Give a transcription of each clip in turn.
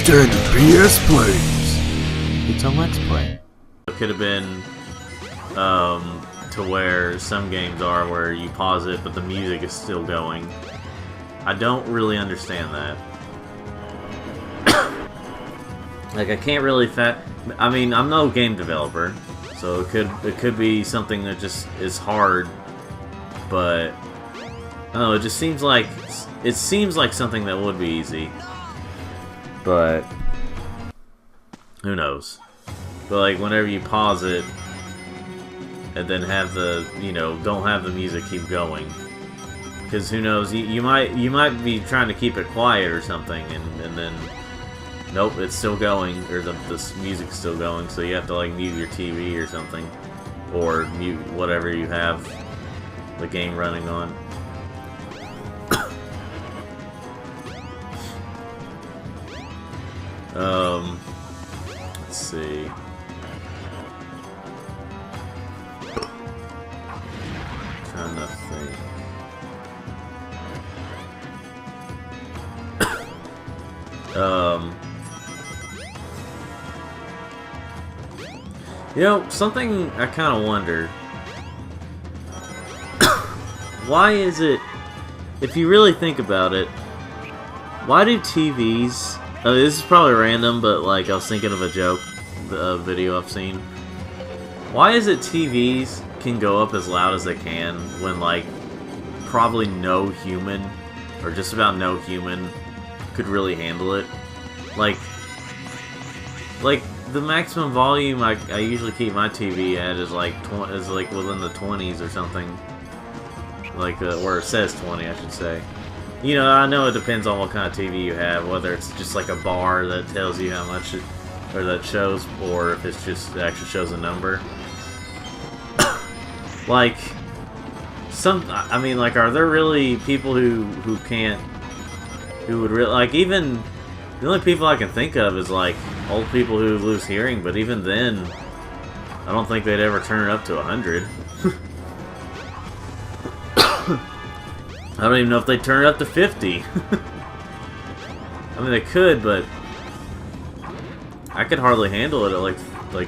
Standard BS Plays. It's a Let's Play. It could have been to where some games are where you pause it but the music is still going. I don't really understand that. Like, I can't really I mean, I'm no game developer, so it could be something that just is hard, but I don't know, it just seems like something that would be easy. But who knows? But like, whenever you pause it and then have the, don't have the music keep going, because who knows, you might be trying to keep it quiet or something, and then nope, it's still going, or the music's still going, so you have to like mute your TV or something, or mute whatever you have the game running on. Let's see. Trying to think. Something I kind of wonder. Why is it, if you really think about it, why do TVs... this is probably random, but like I was thinking of a joke, a video I've seen. Why is it TVs can go up as loud as they can when like probably no human, or just about no human, could really handle it? Like the maximum volume I usually keep my TV at is like within the 20s or something. Like where it says 20, I should say. I know it depends on what kind of TV you have, whether it's just like a bar that tells you how much or that shows, or if it's just it actually shows a number. Like, I mean, like, are there really people who would really, like, even, the only people I can think of is, like, old people who lose hearing, but even then, I don't think they'd ever turn it up to 100. I don't even know if they'd turn it up to 50. I mean, they could, but I could hardly handle it at like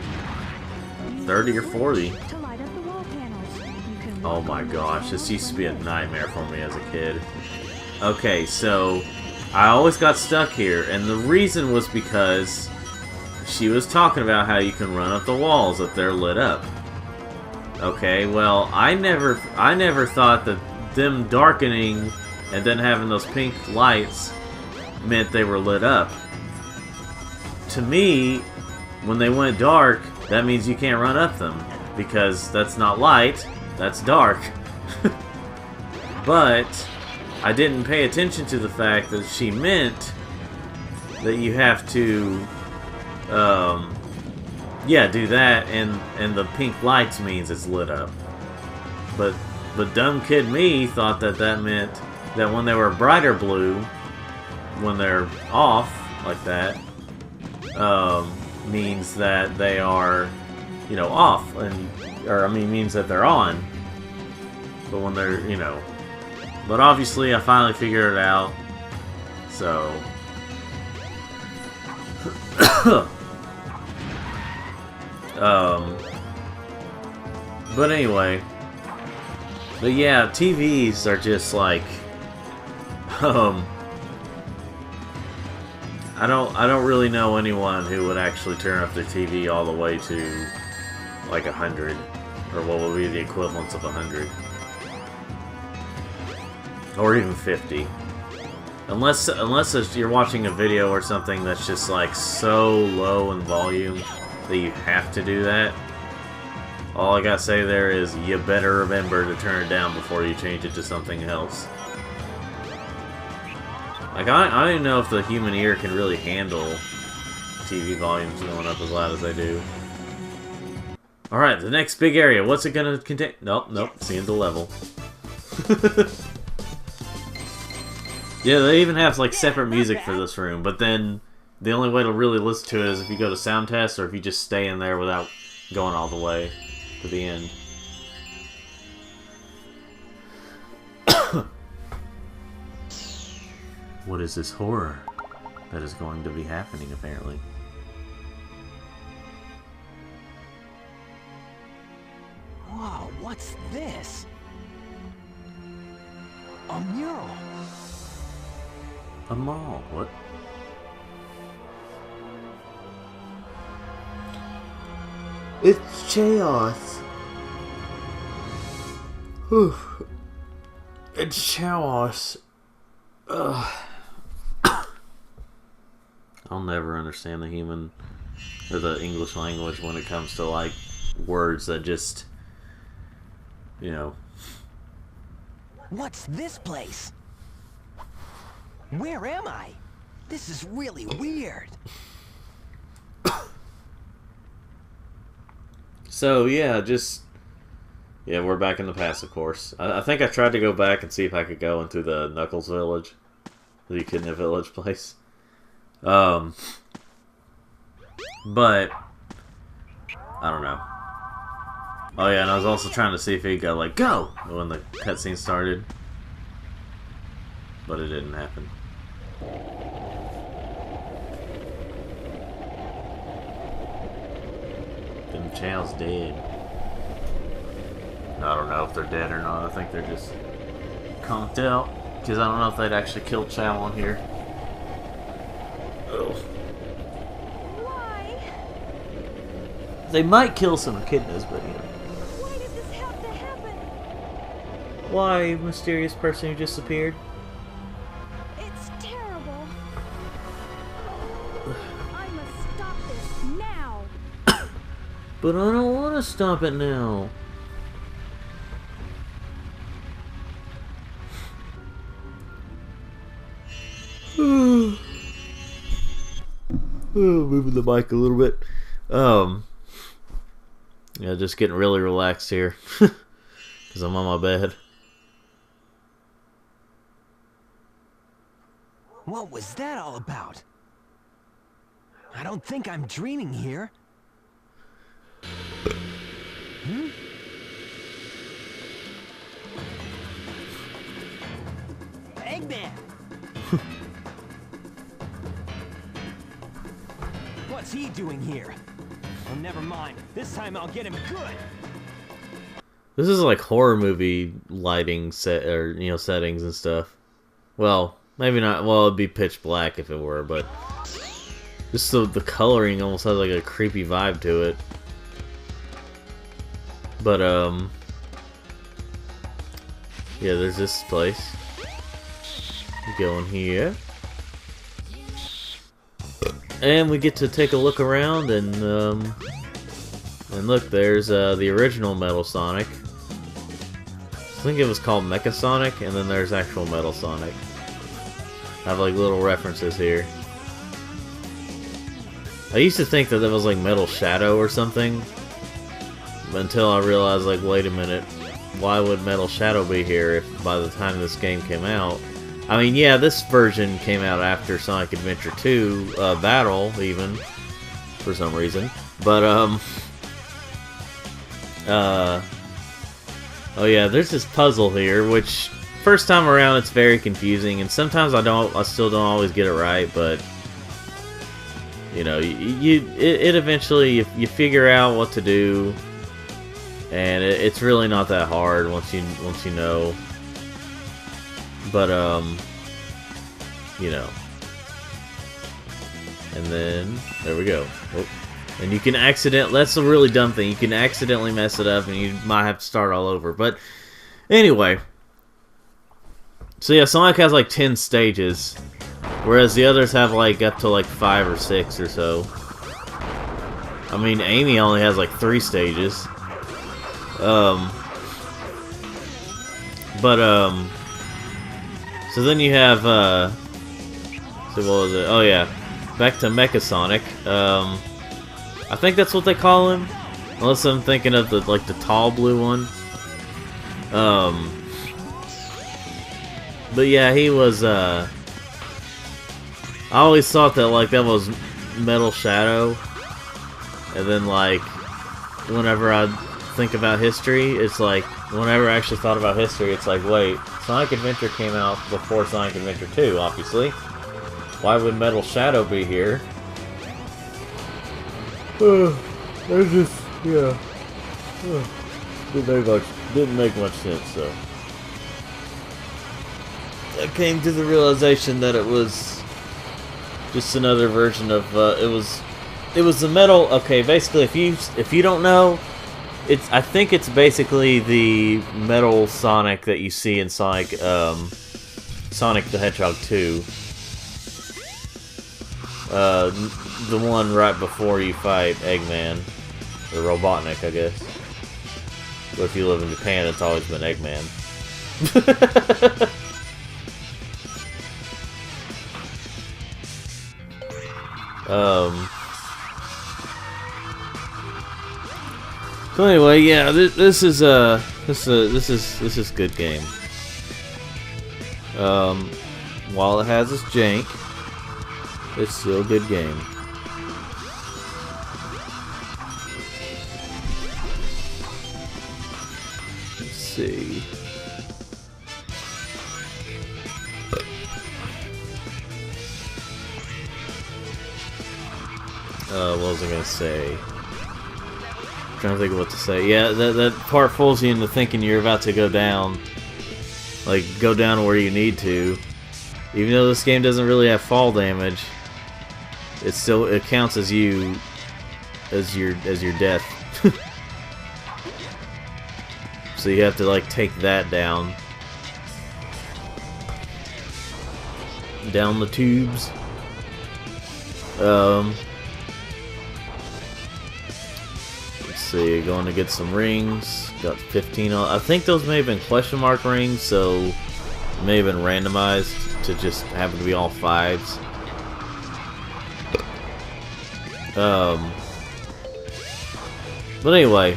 30 or 40. Oh my gosh, this used to be a nightmare for me as a kid. Okay, so I always got stuck here, and the reason was because she was talking about how you can run up the walls if they're lit up. Okay, well, I never thought that them darkening and then having those pink lights meant they were lit up. To me, when they went dark, that means you can't run up them, because that's not light, that's dark. But I didn't pay attention to the fact that she meant that you have to do that, and the pink lights means it's lit up. But dumb kid me thought that meant that when they were brighter blue, when they're off like that, means that they are, off, means that they're on. But when they're, but obviously I finally figured it out, so. But anyway. But yeah, TVs are just like, I don't really know anyone who would actually turn up their TV all the way to like 100, or what would be the equivalence of 100, or even 50, unless you're watching a video or something that's just like so low in volume that you have to do that. All I gotta say there is, you better remember to turn it down before you change it to something else. Like, I don't even know if the human ear can really handle TV volumes going up as loud as they do. Alright, the next big area. What's it gonna contain? Nope, it's the end of the level. Yeah, they even have, like, separate music for this room, but then the only way to really listen to it is if you go to sound test, or if you just stay in there without going all the way to the end. What is this horror? that is going to be happening, apparently. Whoa, what's this? A mural. A mall, what? It's chaos. Whew. It's chaos. Ugh. I'll never understand the human or the English language when it comes to like words that just, you know. What's this place? Where am I? This is really weird. So yeah, we're back in the past, of course. I think I tried to go back and see if I could go into the Knuckles village, the Echidna village place. But I don't know. Oh yeah, and I was also trying to see if he'd go like go when the cutscene started, but it didn't happen. Them Chow's dead. I don't know if they're dead or not. I think they're just conked out. Because I don't know if they'd actually kill Chow on here. Ugh. Why? They might kill some echidnas, but you know. Why did this have to happen? Why, mysterious person who just appeared? It's terrible. I must stop this now. But I don't want to stop it now. Moving the mic a little bit. Yeah, just getting really relaxed here. Because I'm on my bed. What was that all about? I don't think I'm dreaming here. Eggman! What's he doing here? Oh, never mind. This time I'll get him good. This is like horror movie lighting set or settings and stuff. Well, maybe not. Well, it'd be pitch black if it were, but just the coloring almost has like a creepy vibe to it. But yeah, there's this place. Go in here. And we get to take a look around and look, there's the original Metal Sonic. I think it was called Mecha Sonic, and then there's actual Metal Sonic. I have like little references here. I used to think that was like Metal Shadow or something, until I realized, like, wait a minute, why would Metal Shadow be here if by the time this game came out? I mean, yeah, this version came out after Sonic Adventure 2 Battle, even, for some reason. But, oh yeah, there's this puzzle here, which, first time around, it's very confusing, and sometimes I still don't always get it right, but, you know, it eventually, you figure out what to do, and it's really not that hard once you know. But, you know. And then, there we go. Oh. And you can that's a really dumb thing. You can accidentally mess it up and you might have to start all over. But, anyway. So yeah, Sonic has like 10 stages. Whereas the others have like up to like 5 or 6 or so. I mean, Amy only has like 3 stages. So then you have, so what was it? Oh yeah, back to Mecha Sonic. I think that's what they call him, unless I'm thinking of the tall blue one. But yeah, he was. I always thought that that was Metal Shadow, and then whenever I think about history, it's like whenever I actually thought about history, it's like, wait, Sonic Adventure came out before Sonic Adventure 2, obviously. Why would Metal Shadow be here? There's just, yeah. Didn't make much sense, so. I came to the realization that it was just another version of, it was the metal, okay, basically, if you don't know, I think it's basically the metal Sonic that you see in Sonic the Hedgehog 2. The one right before you fight Eggman, or Robotnik, I guess. But if you live in Japan, it's always been Eggman. So anyway, yeah, this is good game. While it has its jank, it's still a good game. Let's see. What was I gonna say? I'm trying to think of what to say. Yeah, that part fools you into thinking you're about to go down. Like, go down where you need to. Even though this game doesn't really have fall damage, it counts as your death. So you have to like take that down. Down the tubes. Let's see, going to get some rings. Got 15 on. I think those may have been question mark rings, so it may have been randomized to just happen to be all 5s. But anyway,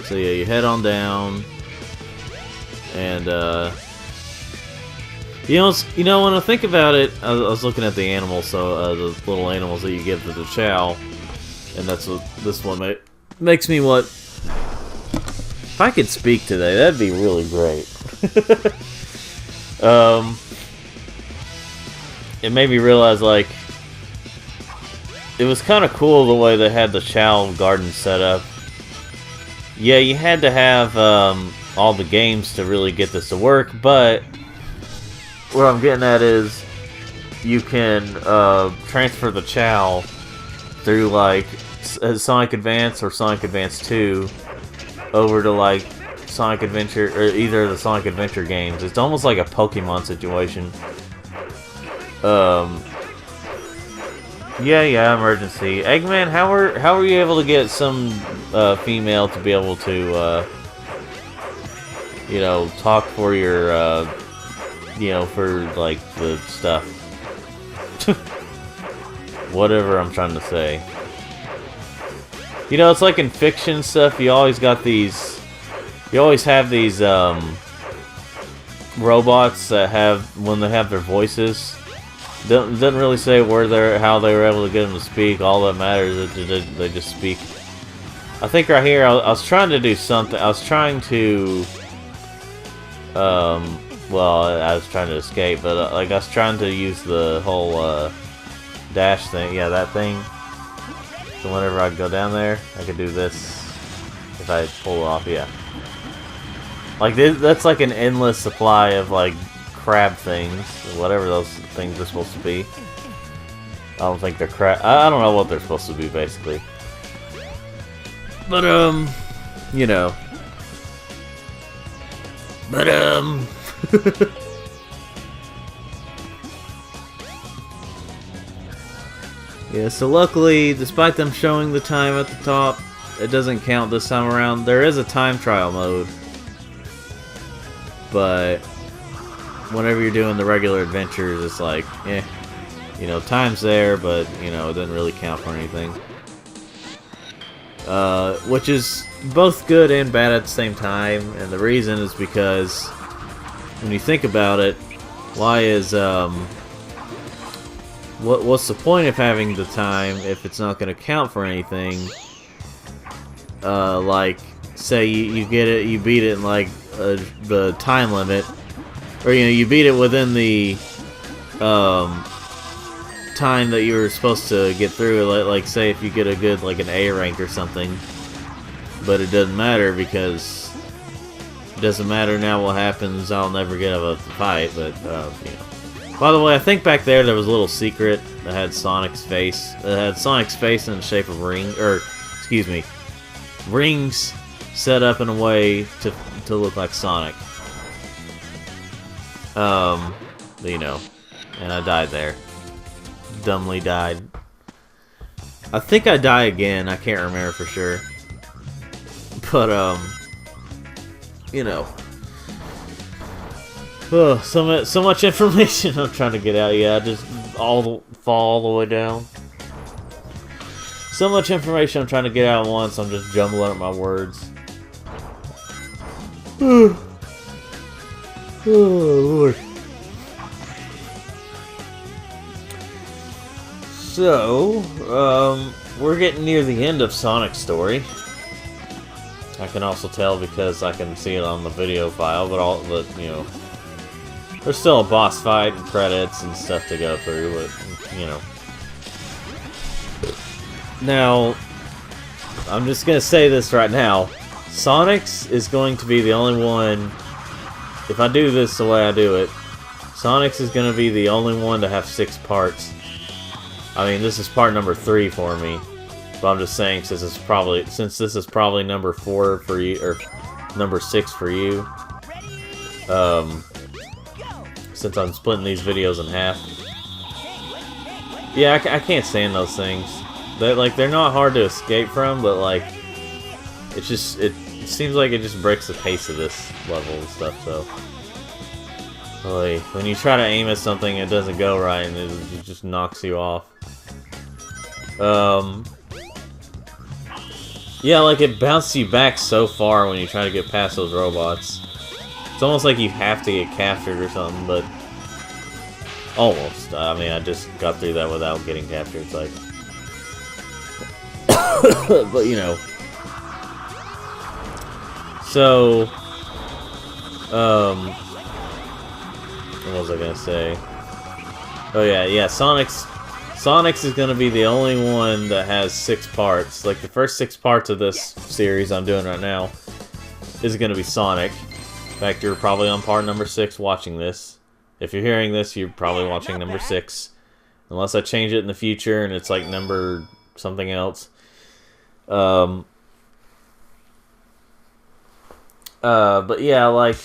so yeah, you head on down, and you know, when I think about it, I was looking at the animals, so the little animals that you give to the chow, and that's what this one makes me what. If I could speak today, that'd be really great. It made me realize, like, it was kind of cool the way they had the chow garden set up. Yeah, you had to have all the games to really get this to work, but what I'm getting at is you can transfer the chow through, like, Sonic Advance or Sonic Advance 2 over to, like, Sonic Adventure, or either of the Sonic Adventure games. It's almost like a Pokemon situation. Yeah, emergency. Eggman, how were you able to get some female to be able to, you know, talk for your, you know, for, like, the stuff? Whatever I'm trying to say. You know, it's like in fiction stuff, you always have these robots that when they have their voices, doesn't really say how they were able to get them to speak. All that matters is they just speak. I think right here, I was trying to do something. I was trying to, well, I was trying to escape, but like I was trying to use the whole dash thing. Yeah, that thing. So whenever I go down there, I could do this if I pull it off. Yeah, like that's like an endless supply of like crab things, whatever those things are supposed to be. I don't think they're crab. I don't know what they're supposed to be, basically. But you know. But yeah, so luckily, despite them showing the time at the top, it doesn't count this time around. There is a time trial mode, but whenever you're doing the regular adventures, it's like, you know, time's there, but, you know, it doesn't really count for anything. Which is both good and bad at the same time, and the reason is because when you think about it, why is, what's the point of having the time if it's not going to count for anything? Like, say you get it, you beat it in, like, the time limit, or, you know, you beat it within the time that you were supposed to get through. Like say if you get a good like an A rank or something, but it doesn't matter because it doesn't matter now what happens. I'll never get out of the fight, but you know. By the way, I think back there was a little secret that had Sonic's face. It had Sonic's face in the shape of excuse me, rings set up in a way to look like Sonic. You know, and I died there. Dumbly died. I think I die again. I can't remember for sure. But you know. Oh, so much information I'm trying to get out. Yeah, just fall all the way down. So much information I'm trying to get out at once. I'm just jumbling up my words. Oh Lord. So, we're getting near the end of Sonic's story. I can also tell because I can see it on the video file, but you know, there's still a boss fight and credits and stuff to go through, but, you know. Now, I'm just gonna say this right now. Sonic's is going to be the only one, if I do this the way I do it, Sonic's is gonna be the only one to have 6 parts. I mean, this is part number 3 for me, but I'm just saying since this is probably number 4 for you, or number 6 for you, since I'm splitting these videos in half. Yeah, I can't stand those things. They're not hard to escape from, but like, it seems like it just breaks the pace of this level and stuff. So, like, when you try to aim at something, it doesn't go right, and it just knocks you off. Yeah, like it bounces you back so far when you try to get past those robots. It's almost like you have to get captured or something, but almost. I mean, I just got through that without getting captured. It's like, but you know. So, what was I gonna say? Oh yeah, Sonic's is gonna be the only one that has 6 parts. Like the first 6 parts of this series I'm doing right now is gonna be Sonic. In fact, you're probably on part number 6 watching this. If you're hearing this, you're probably watching number 6. Unless I change it in the future and it's like number something else. But yeah, like,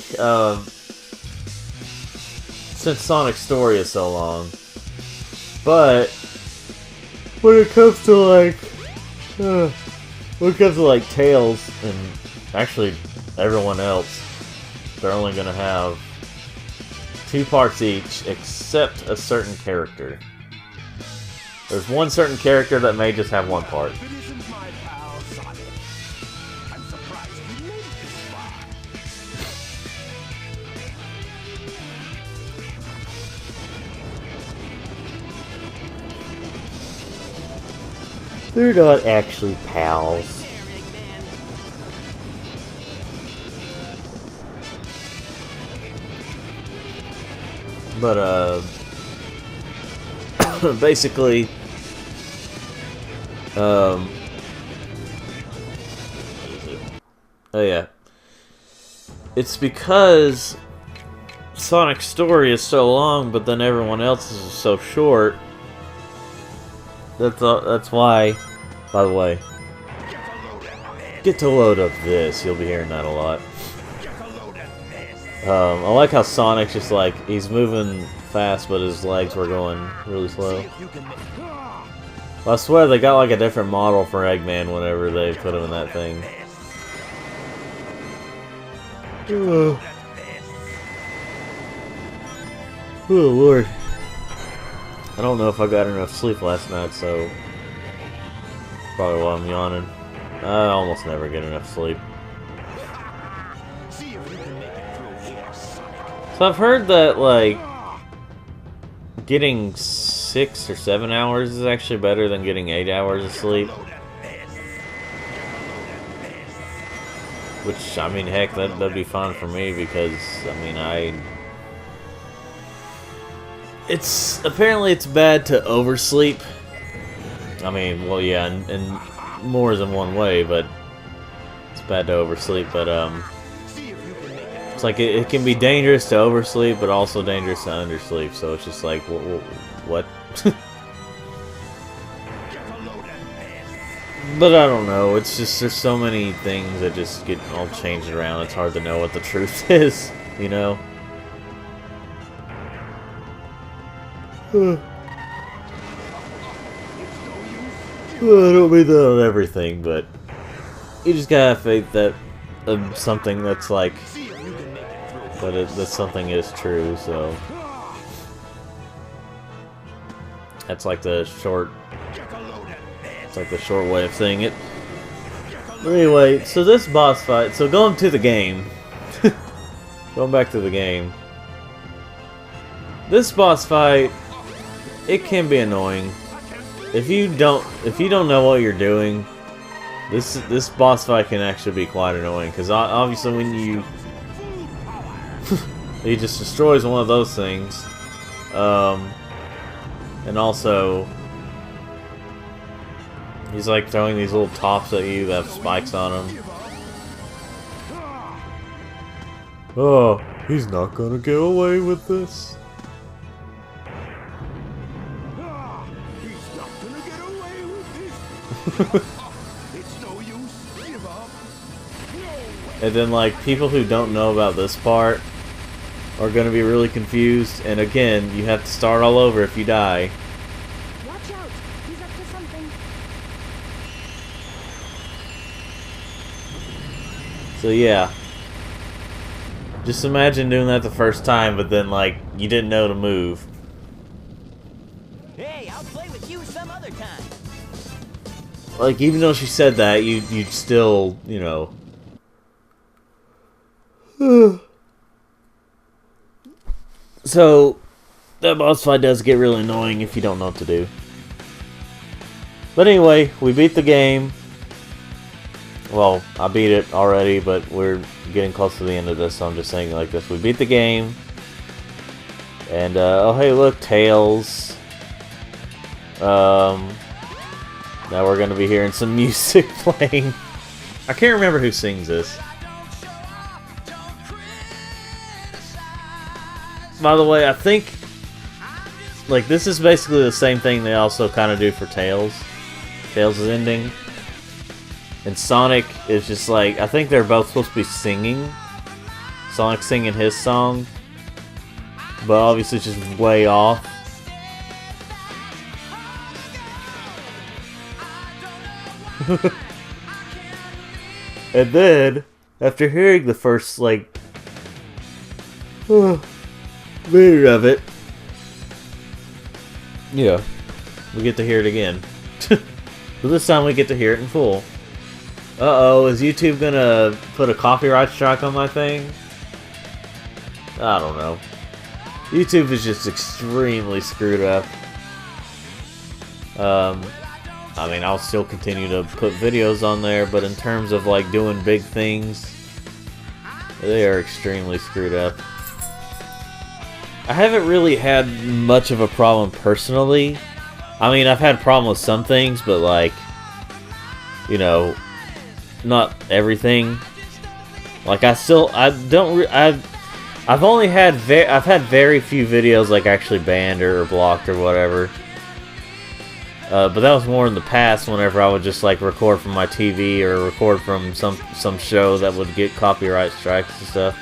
since Sonic's story is so long. But when it comes to like Tails and actually everyone else, they're only gonna have 2 parts each, except a certain character. There's one certain character that may just have 1 part. They're not actually pals. But, basically, oh yeah. It's because Sonic's story is so long, but then everyone else's is so short. That's why, by the way, get to load of this. You'll be hearing that a lot. I like how Sonic's just like, he's moving fast, but his legs were going really slow. Well, I swear they got like a different model for Eggman whenever they put him in that thing. Oh Lord. I don't know if I got enough sleep last night, so probably why I'm yawning. I almost never get enough sleep. So I've heard that, like, getting 6 or 7 hours is actually better than getting 8 hours of sleep. Which, I mean, heck, that'd be fine for me because, I mean, apparently it's bad to oversleep. I mean, well, yeah, in more than one way, but it's bad to oversleep. But it's like it can be dangerous to oversleep, but also dangerous to undersleep. So it's just like, what? But I don't know. It's just there's so many things that just get all changed around. It's hard to know what the truth is, you know. I don't mean that on everything, but you just gotta have faith that something that's like that something is true. So that's like the short. It's like the short way of saying it. But anyway, so this boss fight. So going to the game. Going back to the game. This boss fight, it can be annoying. If you don't know what you're doing, this boss fight can actually be quite annoying. Because obviously when you he just destroys one of those things, and also. He's like throwing these little tops at you that have spikes on them. Oh, he's not gonna get away with this. He's not gonna get away with this. It's no use. Give up. And then like people who don't know about this part are gonna be really confused. And again, you have to start all over if you die. Watch out. He's up to something. So yeah. Just imagine doing that the first time, but then like you didn't know to move. Hey, I'll play with you some other time. Like even though she said that, you'd still, you know. So that boss fight does get really annoying if you don't know what to do. But anyway, we beat the game. Well, I beat it already, but we're getting close to the end of this, so I'm just saying it like this. We beat the game. And, oh hey, look, Tails. Now we're going to be hearing some music playing. I can't remember who sings this. By the way, I think, like, this is basically the same thing they also kind of do for Tails. Tails' ending. And Sonic is just like, I think they're both supposed to be singing. Sonic singing his song. But obviously it's just way off. And then, after hearing the first, like, minute of it, yeah, we get to hear it again. But this time we get to hear it in full. Uh-oh, is YouTube gonna put a copyright strike on my thing? I don't know. YouTube is just extremely screwed up. I mean, I'll still continue to put videos on there, but in terms of, like, doing big things, they are extremely screwed up. I haven't really had much of a problem personally. I mean, I've had a problem with some things, but, like, you know, not everything. Like, I've only had I've had very few videos like actually banned or blocked or whatever. But that was more in the past, whenever I would just like record from my TV or record from some show that would get copyright strikes and stuff.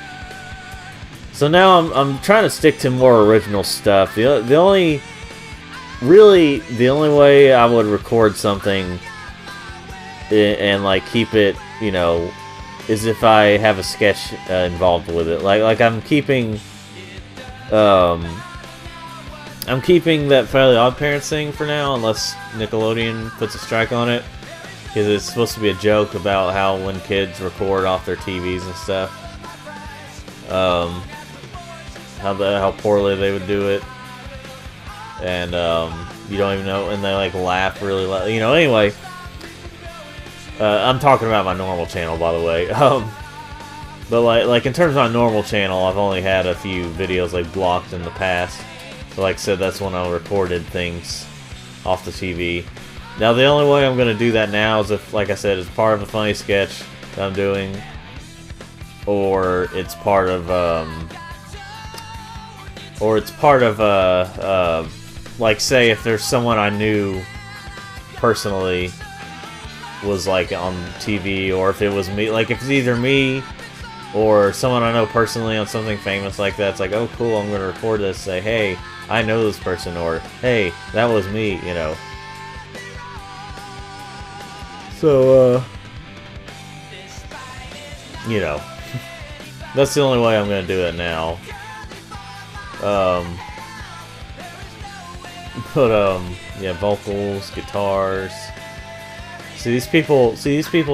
So now I'm trying to stick to more original stuff. The only way I would record something and like keep it, you know, is if I have a sketch involved with it. Like I'm keeping that Fairly Odd Parents thing for now, unless Nickelodeon puts a strike on it, because it's supposed to be a joke about how when kids record off their TVs and stuff, how poorly they would do it, and you don't even know, and they like laugh really loud, you know. Anyway. I'm talking about my normal channel, by the way. But like in terms of my normal channel, I've only had a few videos like blocked in the past. But like I said, that's when I recorded things off the TV. Now the only way I'm going to do that now is if, like I said, it's part of a funny sketch that I'm doing, or it's part of like, say if there's someone I knew personally was like on TV, or if it was me, like if it's either me or someone I know personally on something famous like that. It's like, oh cool, I'm gonna record this, say, hey, I know this person, or hey, that was me, you know. So you know, that's the only way I'm gonna do it now. Yeah, vocals, guitars. See, these people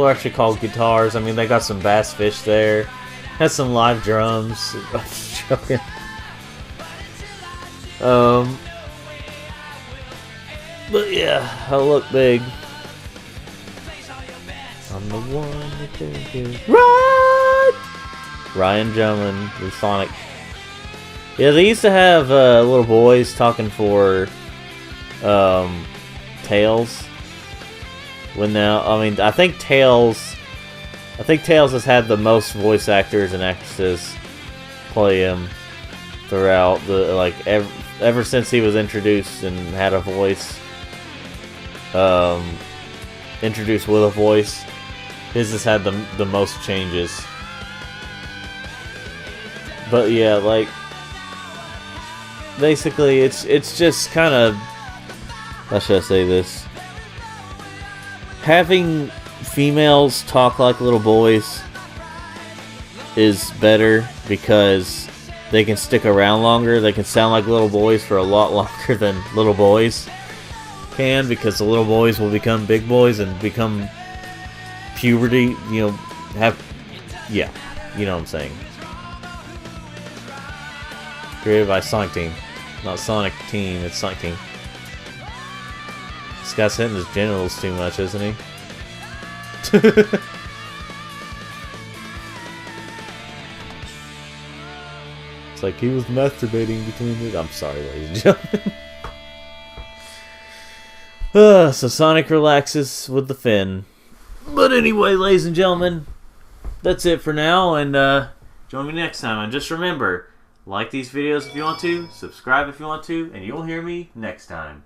are actually called guitars. I mean, they got some bass fish there. Has some live drums. I'm just joking. But yeah, I look big. I'm the one that think is right. Ryan Drummond, the Sonic. Yeah, they used to have little boys talking for Tails. When now, I mean, I think Tails has had the most voice actors and actresses play him throughout the, like, ever since he was introduced and had a voice, introduced with a voice. His has had the most changes. But yeah, like, basically it's just kind of, how should I say this? Having females talk like little boys is better because they can stick around longer. They can sound like little boys for a lot longer than little boys can, because the little boys will become big boys and become puberty, you know, yeah, you know what I'm saying. Created by Sonic Team. Not Sonic Team, it's Sonic Team. This guy's hitting his genitals too much, isn't he? It's like he was masturbating between the... I'm sorry, ladies and gentlemen. So Sonic relaxes with the fin. But anyway, ladies and gentlemen, that's it for now, and join me next time. And just remember, like these videos if you want to, subscribe if you want to, and you'll hear me next time.